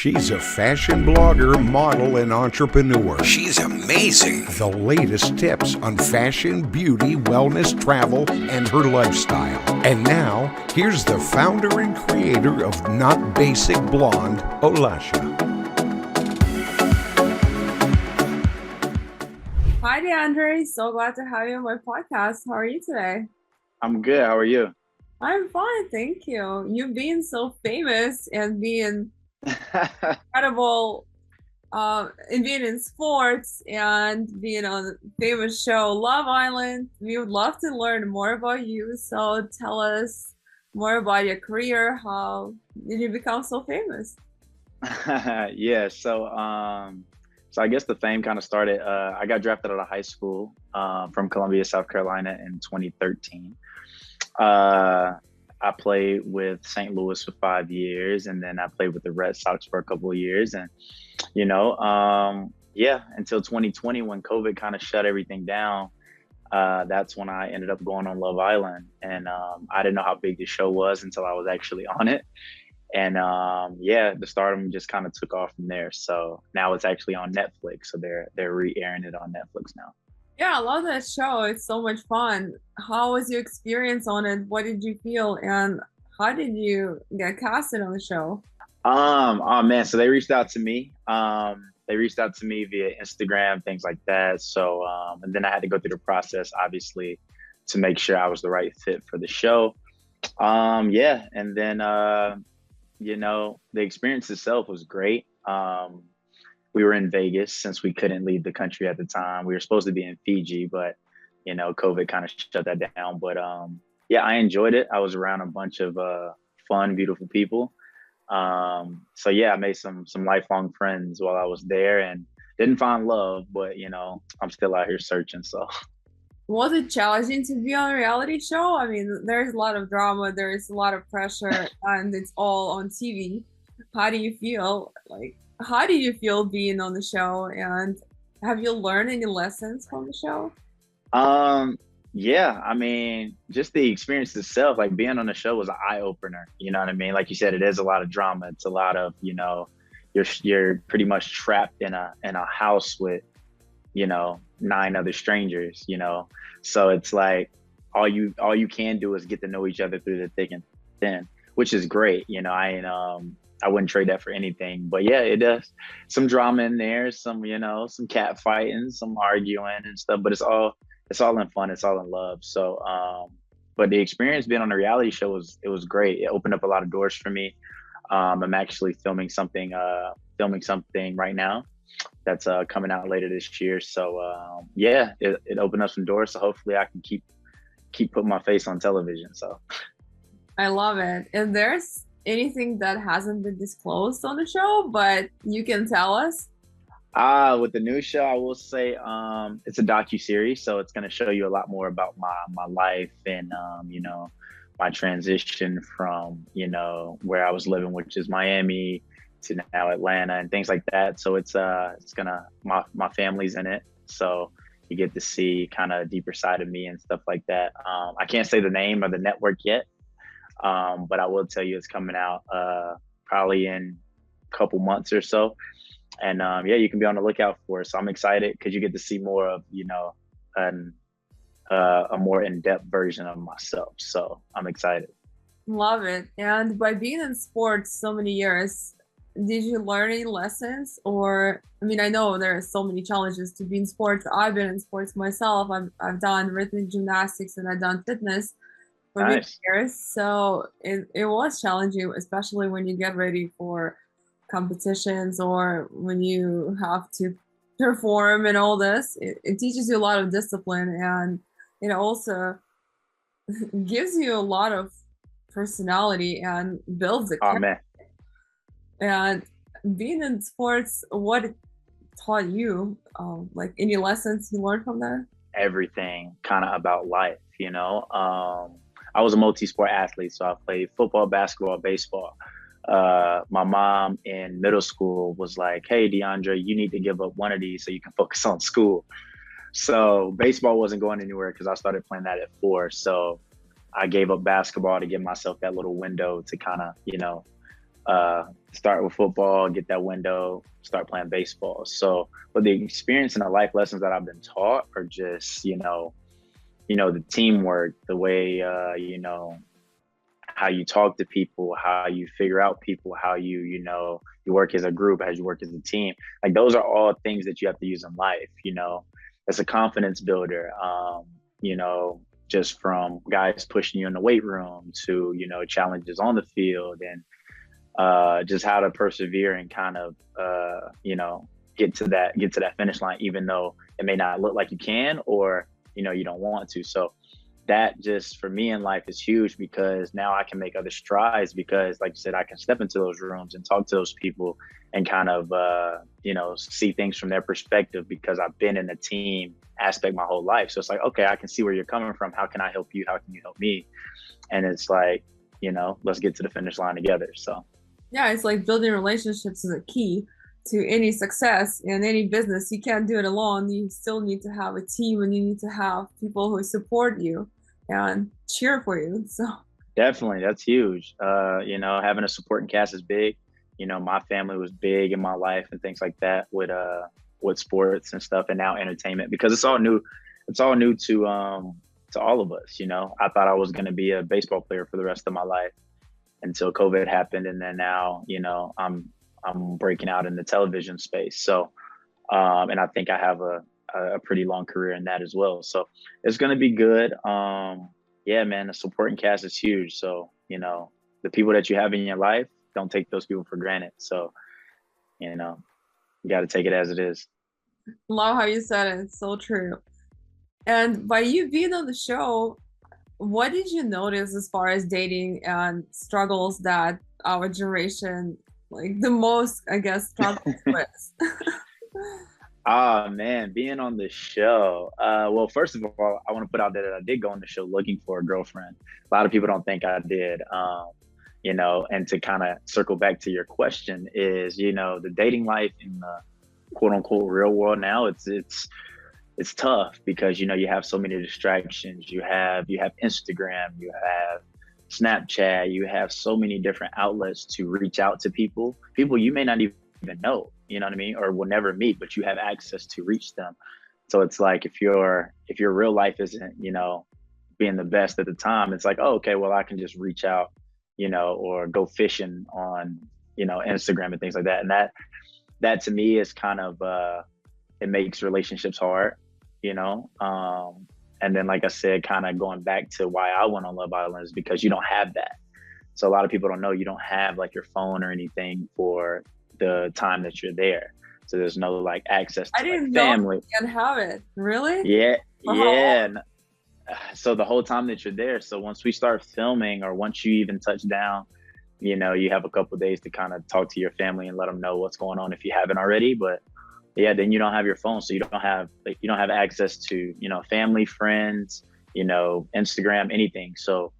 She's a fashion blogger, model, and entrepreneur. She's amazing. The latest tips on fashion, beauty, wellness, travel, and her lifestyle. And now, here's the founder and creator of Not Basic Blonde, Olasha. Hi, DeAndre. So glad to have you on my podcast. How are you today? I'm good. How are you? I'm fine, thank you. You being so famous and being incredible in being in sports and being on the famous show Love Island. We would love to learn more about you. So tell us more about your career. How did you become so famous? Yeah, so I guess the fame kind of started. I got drafted out of high school from Columbia, South Carolina in 2013. I played with St. Louis for 5 years, and then I played with the Red Sox for a couple of years. And, until 2020 when COVID kind of shut everything down, that's when I ended up going on Love Island. And I didn't know how big the show was until I was actually on it. And the stardom just kind of took off from there. So now it's actually on Netflix. So they're re-airing it on Netflix now. Yeah, I love that show. It's so much fun. How was your experience on it? What did you feel? And how did you get casted on the show? Oh man, so they reached out to me. They reached out to me via Instagram, things like that. So, and then I had to go through the process, obviously, to make sure I was the right fit for the show. And then, the experience itself was great. We were in Vegas since we couldn't leave the country at the time. We were supposed to be in Fiji, but, COVID kind of shut that down. But I enjoyed it. I was around a bunch of fun, beautiful people. I made some lifelong friends while I was there and didn't find love, but, I'm still out here searching. So. Was it challenging to be on a reality show? I mean, there's a lot of drama, there's a lot of pressure, and it's all on TV. How do you feel? How do you feel being on the show? And have you learned any lessons from the show? Just the experience itself, like being on the show was an eye opener. You know what I mean? Like you said, it is a lot of drama. It's a lot of, you're pretty much trapped in a house with, 9 other strangers, So it's like all you can do is get to know each other through the thick and thin, which is great. I wouldn't trade that for anything. But yeah, it does some drama in there, some cat fighting, some arguing and stuff, but it's all in fun, it's all in love. So but the experience being on a reality show was great. It opened up a lot of doors for me. I'm actually filming something right now that's coming out later this year. So it opened up some doors. So hopefully I can keep putting my face on television. So I love it. If there's anything that hasn't been disclosed on the show, but you can tell us? With the new show, I will say it's a docu-series, so it's going to show you a lot more about my life and my transition from where I was living, which is Miami, to now Atlanta and things like that. So it's gonna my family's in it, so you get to see kind of a deeper side of me and stuff like that. I can't say the name of the network yet, but I will tell you it's coming out probably in a couple months or so. And you can be on the lookout for it. So I'm excited because you get to see more of a more in-depth version of myself. So I'm excited. Love it. And by being in sports so many years, did you learn any lessons? Or, I know there are so many challenges to be in sports. I've been in sports myself. I've done rhythmic gymnastics and I've done fitness for many years. So it was challenging, especially when you get ready for competitions or when you have to perform and all this. It teaches you a lot of discipline, and it also gives you a lot of personality and builds a character. And being in sports, what it taught you, any lessons you learned from there? Everything kind of about life, I was a multi-sport athlete, so I played football, basketball, baseball. My mom in middle school was like, hey, DeAndre, you need to give up one of these so you can focus on school. So baseball wasn't going anywhere because I started playing that at 4. So I gave up basketball to give myself that little window to kind of, start with football, get that window, start playing baseball. So, but the experience and the life lessons that I've been taught are just, the teamwork, the way, how you talk to people, how you figure out people, how you work as a group, how you work as a team. Like those are all things that you have to use in life, It's a confidence builder. Just from guys pushing you in the weight room to, challenges on the field and just how to persevere and kind of, get to that finish line, even though it may not look like you can, or, you don't want to. So that just for me in life is huge, because now I can make other strides, because like you said, I can step into those rooms and talk to those people and kind of, see things from their perspective, because I've been in a team aspect my whole life. So it's like, okay, I can see where you're coming from. How can I help you? How can you help me? And it's like, let's get to the finish line together. So Yeah, it's like building relationships is a key to any success in any business. You can't do it alone. You still need to have a team, and you need to have people who support you and cheer for you. So definitely, that's huge. Having a supporting cast is big. My family was big in my life and things like that with sports and stuff, and now entertainment, because it's all new. It's all new to all of us. I thought I was going to be a baseball player for the rest of my life until COVID happened, and then now I'm breaking out in the television space. So, and I think I have a pretty long career in that as well. So it's going to be good. Yeah, man, the supporting cast is huge. So, the people that you have in your life, don't take those people for granted. So, you got to take it as it is. love how you said it. It's so true. And by you being on the show, what did you notice as far as dating and struggles that our generation, like the most, I guess, struggles with? Ah, man, being on the show. Well, first of all, I want to put out there that I did go on the show looking for a girlfriend. A lot of people don't think I did. And to kind of circle back to your question is, the dating life in the quote unquote real world now, it's tough, because you have so many distractions. You have Instagram, you have Snapchat, you have so many different outlets to reach out to people you may not even know, you know what I mean, or will never meet, but you have access to reach them. So it's like, if your real life isn't being the best at the time, it's like, oh, okay, well, I can just reach out, or go fishing on Instagram and things like that. And that to me is kind of it makes relationships hard, and then, like I said, kind of going back to why I went on Love Island is because you don't have that. So a lot of people don't know you don't have like your phone or anything for the time that you're there. So there's no like access to I didn't family. know you can have it. Really? Yeah, For how yeah. long? So the whole time that you're there. So once we start filming, or once you even touch down, you have a couple of days to kind of talk to your family and let them know what's going on if you haven't already. But yeah, then you don't have your phone, so you don't have access to family, friends, Instagram, anything. So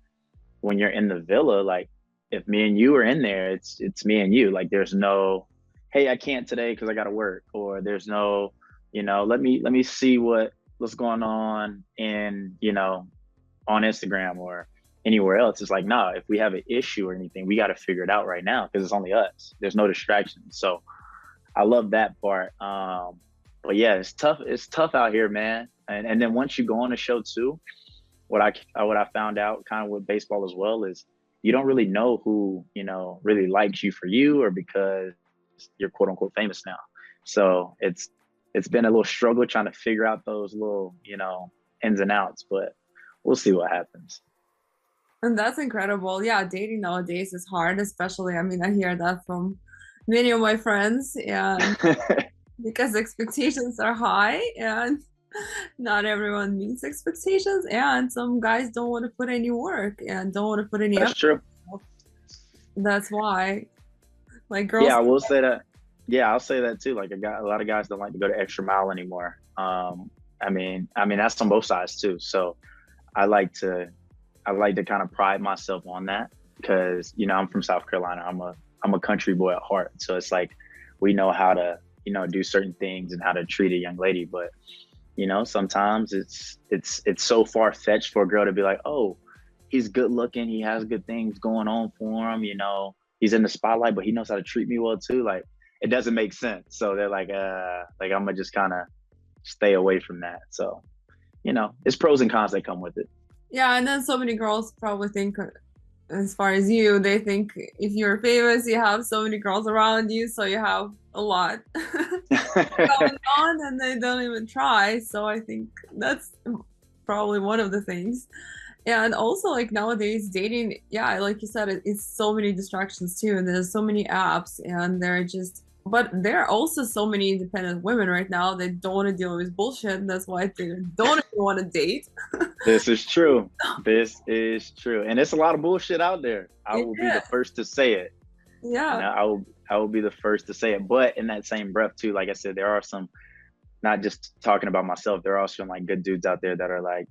when you're in the villa, like if me and you are in there, it's me and you. Like there's no, hey, I can't today because I got to work, or there's no, let me see what's going on in on Instagram or anywhere else. It's like, nah, if we have an issue or anything, we got to figure it out right now, because it's only us. There's no distractions. So I love that part. But yeah, it's tough. It's tough out here, man. And then once you go on a show too, what I found out kind of with baseball as well is you don't really know who, really likes you for you, or because you're quote unquote famous now. So it's been a little struggle trying to figure out those little, ins and outs, but we'll see what happens. And that's incredible. Yeah, dating nowadays is hard, especially, I mean, I hear that from many of my friends, and because expectations are high and not everyone meets expectations, and some guys don't want to put any work and don't want to put any That's effort. true. That's why, like, girls. Yeah, I will say that. Yeah, I'll say that too. Like a lot of guys don't like to go the extra mile anymore. I mean that's on both sides too. So I like to kind of pride myself on that, because I'm from South Carolina. I'm a country boy at heart. So it's like we know how to do certain things and how to treat a young lady. But sometimes it's so far fetched for a girl to be like, oh, he's good looking, he has good things going on for him. he's in the spotlight, but he knows how to treat me well too. Like it doesn't make sense. So they're like I'm gonna just kind of stay away from that. So, it's pros and cons that come with it. Yeah, and then so many girls probably think, as far as you, they think if you're famous, you have so many girls around you, so you have a lot going on, and they don't even try. So I think that's probably one of the things. And also, like nowadays, dating, yeah, like you said, it's so many distractions too, and there's so many apps, and but there are also so many independent women right now that don't want to deal with bullshit, and that's why they don't even want to date. This is true. This is true. And it's a lot of bullshit out there. I will be the first to say it. Yeah. I will be the first to say it. But in that same breath too, like I said, there are some, not just talking about myself, there are some like good dudes out there that are like,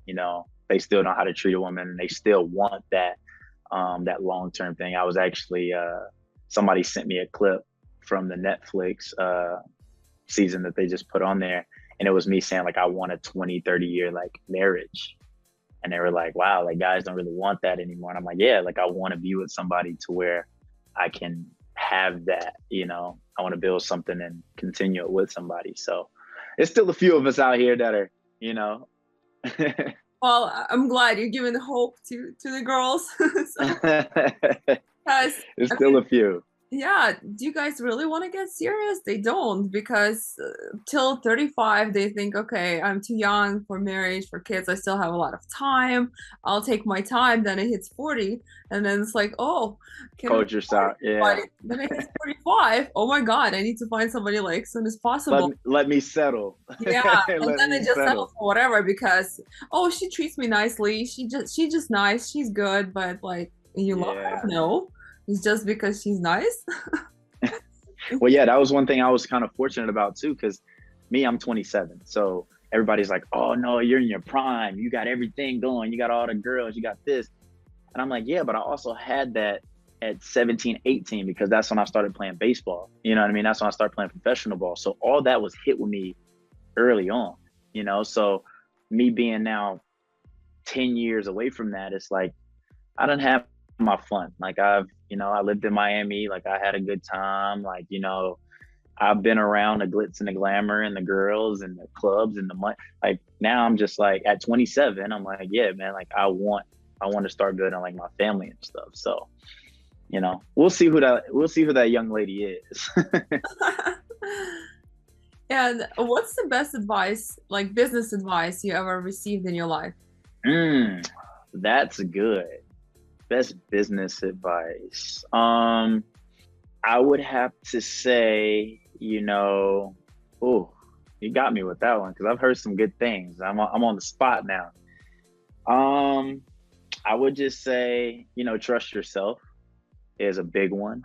they still know how to treat a woman and they still want that long-term thing. I was actually somebody sent me a clip from the Netflix season that they just put on there, and it was me saying like I want a 20-30 year like marriage, and they were like, wow, like guys don't really want that anymore. And I'm like, yeah, like I want to be with somebody to where I can have that, I want to build something and continue it with somebody. So it's still a few of us out here that are, Well, I'm glad you're giving hope to the girls. There's still a few. Yeah, do you guys really want to get serious? They don't, because till 35 they think, okay, I'm too young for marriage, for kids, I still have a lot of time, I'll take my time. Then it hits 40, and then it's like, oh, culture's out. Yeah. Then it hits 45, oh my god, I need to find somebody like as soon as possible. Let me settle. Yeah. And then they just settle for whatever, because oh, she treats me nicely, she's just nice, she's good, but like, you love her? No, it's just because she's nice. Well, yeah, that was one thing I was kind of fortunate about too, because I'm 27. So everybody's like, oh no, you're in your prime, you got everything going, you got all the girls, you got this. And I'm like, yeah, but I also had that at 17, 18, because that's when I started playing baseball. You know what I mean? That's when I started playing professional ball. So all that was hit with me early on, so me being now 10 years away from that, it's like, I don't have my fun. Like I lived in Miami, like I had a good time. Like, I've been around the glitz and the glamour and the girls and the clubs and the money. Like now I'm just like at 27, I'm like, yeah, man, like I want to start building like my family and stuff. So, we'll see who that young lady is. And what's the best advice, like business advice, you ever received in your life? That's good. Best business advice. I would have to say, oh, you got me with that one, because I've heard some good things. I'm on the spot now. I would just say, trust yourself is a big one.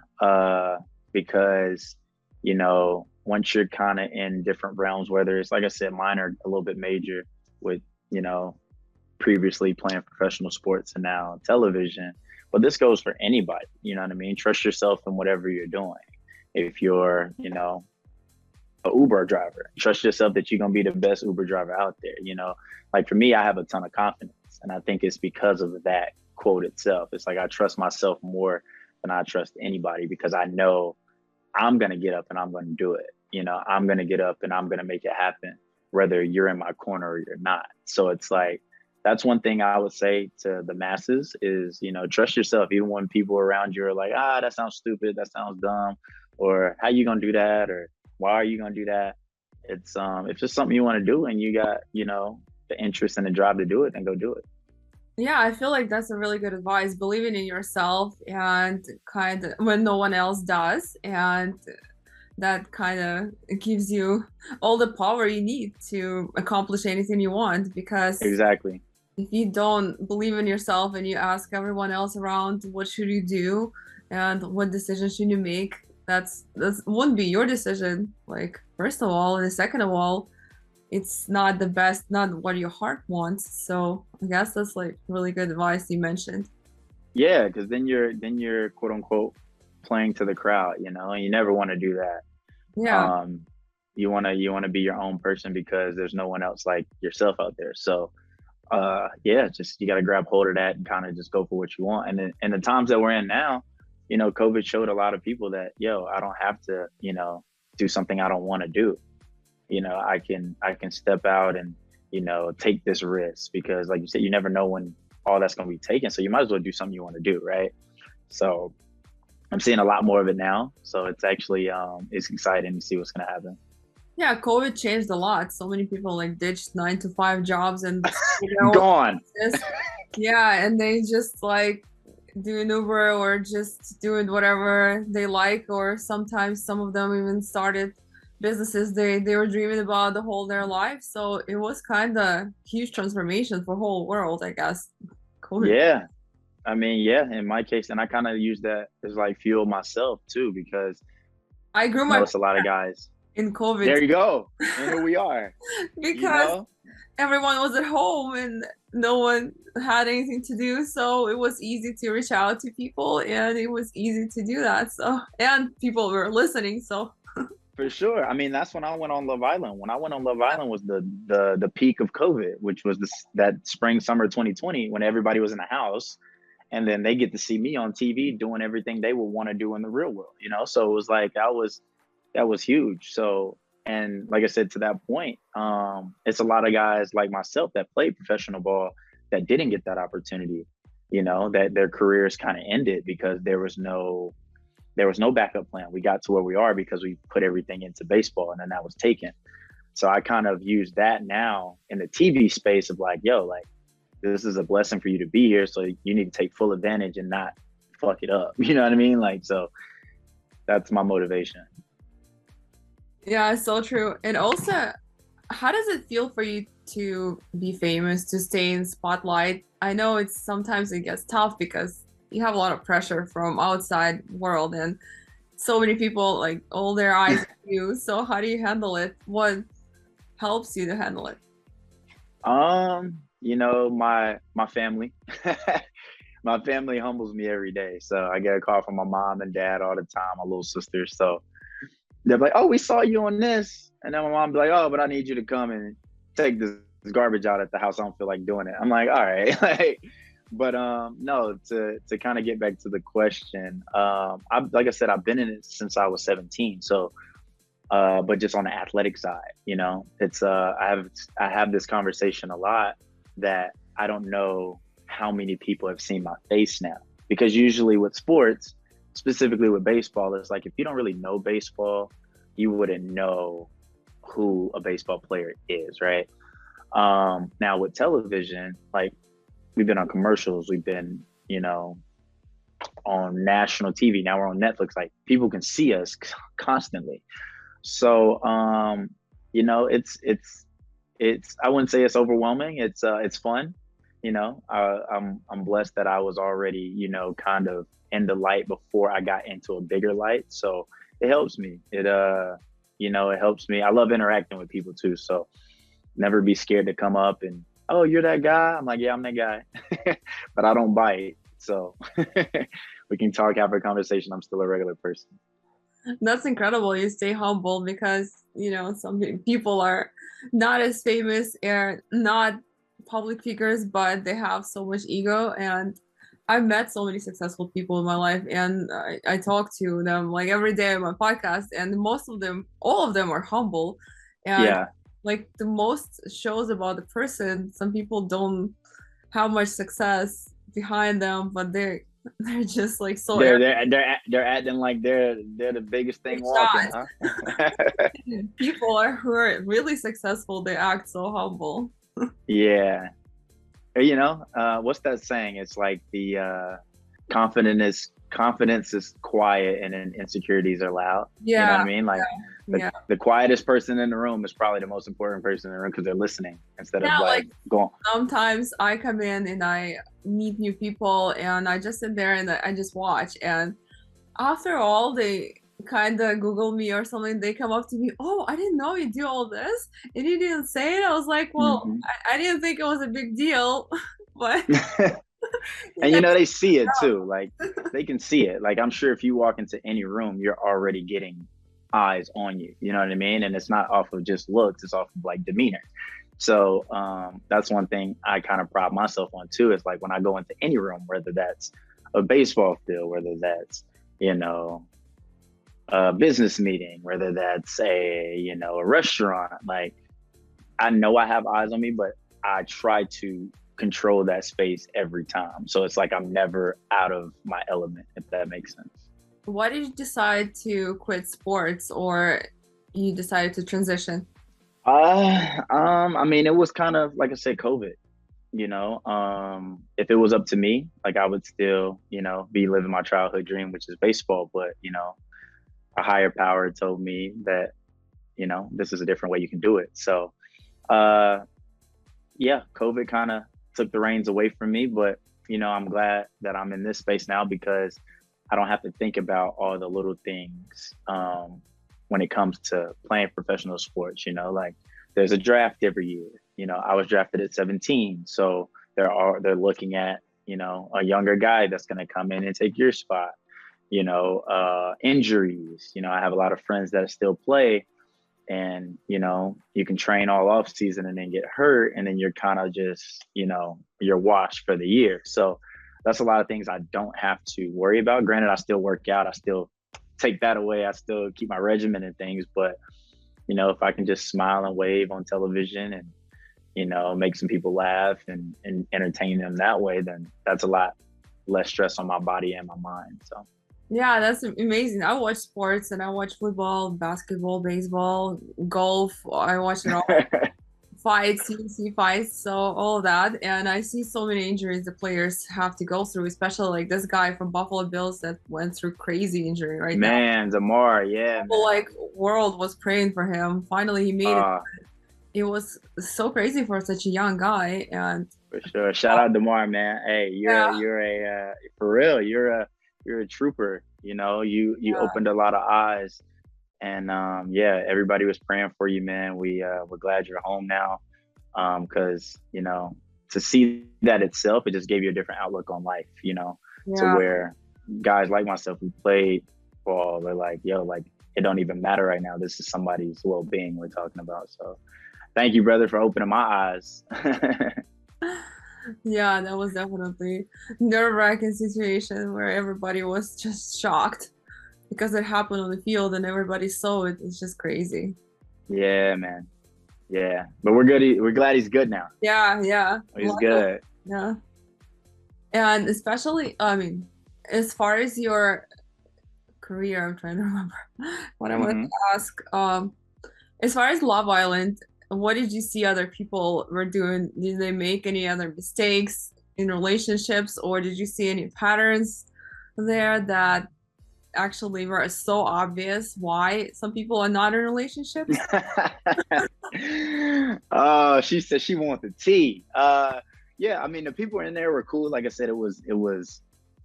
Because, once you're kind of in different realms, whether it's, like I said, mine are a little bit major with, previously playing professional sports and now television, but this goes for anybody. You know what I mean? Trust yourself in whatever you're doing. If you're, a Uber driver, trust yourself that you're going to be the best Uber driver out there. Like for me, I have a ton of confidence, and I think it's because of that quote itself. It's like, I trust myself more than I trust anybody, because I know I'm going to get up and I'm going to do it. I'm going to get up and I'm going to make it happen, whether you're in my corner or you're not. So it's like, that's one thing I would say to the masses is, trust yourself, even when people around you are like, that sounds stupid, that sounds dumb, or how you gonna do that, or why are you gonna do that? It's just something you want to do, and you got, the interest and the drive to do it, then go do it. Yeah, I feel like that's a really good advice, believing in yourself, and kind of when no one else does, and that kind of gives you all the power you need to accomplish anything you want. Because exactly, if you don't believe in yourself and you ask everyone else around, what should you do and what decision should you make, that's wouldn't be your decision, like, first of all, and second of all, it's not the best, not what your heart wants. So I guess that's like really good advice you mentioned. Yeah, because then you're quote unquote playing to the crowd, and you never want to do that. Yeah. You want to be your own person, because there's no one else like yourself out there. So just you got to grab hold of that and kind of just go for what you want. And in the times that we're in now, COVID showed a lot of people that, yo, I don't have to, do something I don't want to do. I can step out and, take this risk, because like you said, you never know when all that's going to be taken. So you might as well do something you want to do. Right. So I'm seeing a lot more of it now. So it's actually, it's exciting to see what's going to happen. Yeah, COVID changed a lot. So many people like ditched 9 to 5 jobs and Gone. yeah, and they just like doing Uber or just doing whatever they like, or sometimes some of them even started businesses they were dreaming about the whole their life. So it was kind of huge transformation for whole world, I guess. COVID. Yeah. I mean, yeah, in my case, and I kind of use that as like fuel myself too, because I grew I my know it's a lot of guys. in COVID There you go. And here we are. because everyone was at home and no one had anything to do, so it was easy to reach out to people and it was easy to do that. So, and people were listening, so For sure. I mean, that's when I went on Love Island. When I went on Love Island was the peak of COVID, which was that spring summer 2020, when everybody was in the house, and then they get to see me on TV doing everything they would want to do in the real world. So it was like that was huge. So, and like I said, to that point, it's a lot of guys like myself that played professional ball that didn't get that opportunity. That their careers kind of ended because there was no backup plan. We got to where we are because we put everything into baseball, and then that was taken. So I kind of use that now in the TV space of like, yo, like, this is a blessing for you to be here. So you need to take full advantage and not fuck it up. You know what I mean? Like, so that's my motivation. yeah, it's so true. And also, how does it feel for you to be famous, to stay in spotlight? I know it's sometimes it gets tough because you have a lot of pressure from outside world and so many people like all their eyes on you. So how do you handle it? What helps you to handle it? My family. My family humbles me every day. So I get a call from my mom and dad all the time, my little sister. So they're like, "Oh, we saw you on this." And then my mom be like, "Oh, but I need you to come and take this garbage out at the house. I don't feel like doing it." I'm like, "All right." But no, to kind of get back to the question, like I said, I've been in it since I was 17. So but just on the athletic side, it's I have this conversation a lot that I don't know how many people have seen my face now, because usually with sports, specifically with baseball, it's like if you don't really know baseball, you wouldn't know who a baseball player is, right? Now with television, like we've been on commercials, we've been, on national TV. Now we're on Netflix. Like people can see us constantly. So, it's I wouldn't say it's overwhelming. It's fun. I'm blessed that I was already, kind of in the light before I got into a bigger light. So it helps me. It helps me. I love interacting with people too. So never be scared to come up and, "Oh, you're that guy?" I'm like, "Yeah, I'm that guy." But I don't bite. So we can talk, have a conversation. I'm still a regular person. That's incredible. You stay humble because, some people are not as famous and not public figures, but they have so much ego. And I've met so many successful people in my life, and I talk to them like every day on my podcast, and all of them are humble. And Yeah. like the most shows about the person, some people don't have much success behind them, but they're just like so They're acting like they're the biggest thing walking, huh? people who are really successful, they act so humble. Yeah. What's that saying? It's like the confidence is quiet and then insecurities are loud. Yeah. You know what I mean? Like Yeah. the quietest person in the room is probably the most important person in the room because they're listening instead of like going. Sometimes I come in and I meet new people and I just sit there and I just watch. And after all, they kind of Google me or something. They come up to me, "Oh, I didn't know you do all this. And you didn't say it." I was like, well, Mhm. I didn't think it was a big deal. But And they see it too. Like they can see it. Like I'm sure if you walk into any room, you're already getting eyes on you. You know what I mean? And it's not off of just looks, it's off of like demeanor. So that's one thing I kind of pride myself on too, is like when I go into any room, whether that's a baseball field, whether that's you know, a business meeting, whether that's a restaurant. Like, I know I have eyes on me, but I try to control that space every time. So it's like I'm never out of my element, if that makes sense. Why did you decide to quit sports, or you decided to transition? I mean, it was kind of like I said, COVID. If it was up to me, like I would still, be living my childhood dream, which is baseball. But a higher power told me that, this is a different way you can do it. So, uh, yeah, COVID kind of took the reins away from me. But I'm glad that I'm in this space now because I don't have to think about all the little things when it comes to playing professional sports. Like there's a draft every year. I was drafted at 17, so they're looking at a younger guy that's going to come in and take your spot. Injuries. I have a lot of friends that still play, and you can train all off season and then get hurt, and then you're kind of just you're washed for the year. So that's a lot of things I don't have to worry about. Granted, I still work out, I still take that away, I still keep my regimen and things, but if I can just smile and wave on television and make some people laugh and entertain them that way, then that's a lot less stress on my body and my mind. So Yeah, that's amazing. I watch sports and I watch football, basketball, baseball, golf. I watch it all. Fights, UFC fights, so all of that. And I see so many injuries the players have to go through, especially like this guy from Buffalo Bills that went through crazy injury right now. Man, Damar, yeah, Whole, man. like world was praying for him. Finally, he made it. It was so crazy for such a young guy. And For sure. Shout out Damar, man. Hey, yeah, you're a for real. You're a trooper. You yeah, opened a lot of eyes, and yeah, everybody was praying for you, man. We're glad you're home now, because to see that itself, it just gave you a different outlook on life. To yeah. where guys like myself who played ball, they're like, yo, like it don't even matter right now. This is somebody's well being we're talking about. So thank you, brother, for opening my eyes. Yeah, that was definitely nerve-wracking situation where everybody was just shocked because it happened on the field and everybody saw it. It's just crazy. Yeah, man. Yeah, but we're good. We're glad he's good now. Yeah, yeah. He's good. Yeah. And especially, I mean, as far as your career, I'm trying to remember what I wanted Hmm. to ask. As far as Love Island, what did you see other people were doing? Did they make any other mistakes in relationships, or did you see any patterns there that actually were so obvious why some people are not in relationships? Oh, she said she want the tea. Yeah, I mean the people in there were cool. Like I said, it was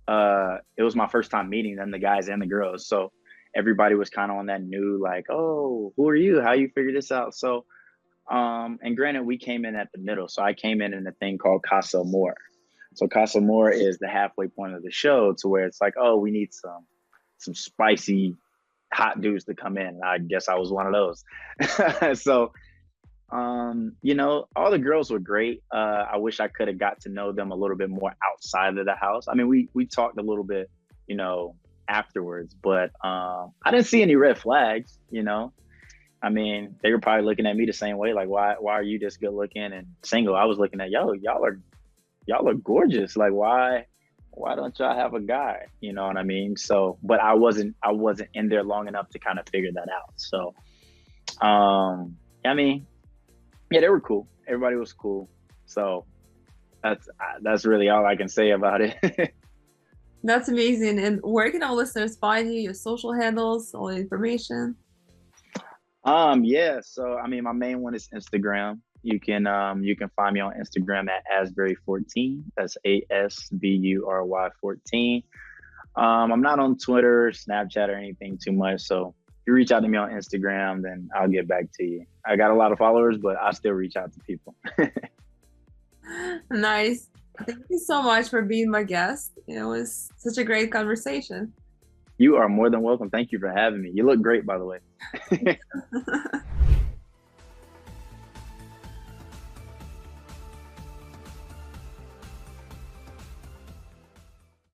my first time meeting them, the guys and the girls. So everybody was kind of on that new like, oh, who are you? How you figure this out? So and granted, we came in at the middle. So I came in a thing called Casa Amor. So Casa Amor is the halfway point of the show to where it's like, oh, we need some spicy hot dudes to come in. I guess I was one of those. So all the girls were great. I wish I could have got to know them a little bit more outside of the house. I mean, we talked a little bit, afterwards, but I didn't see any red flags. I mean, they were probably looking at me the same way, like, why are you this good looking and single? I was looking at y'all are gorgeous. Like, why don't y'all have a guy? You know what I mean? So, but I wasn't in there long enough to kind of figure that out. So, I mean, yeah, they were cool. Everybody was cool. So that's really all I can say about it. That's amazing. And where can our listeners find you? Your social handles, all the information? Yeah. So I mean, my main one is Instagram. You can find me on Instagram at Asbury14. That's ASBURY 14. I'm not on Twitter, Snapchat, or anything too much. So if you reach out to me on Instagram, then I'll get back to you. I got a lot of followers, but I still reach out to people. Nice. Thank you so much for being my guest. It was such a great conversation. You are more than welcome. Thank you for having me. You look great, by the way.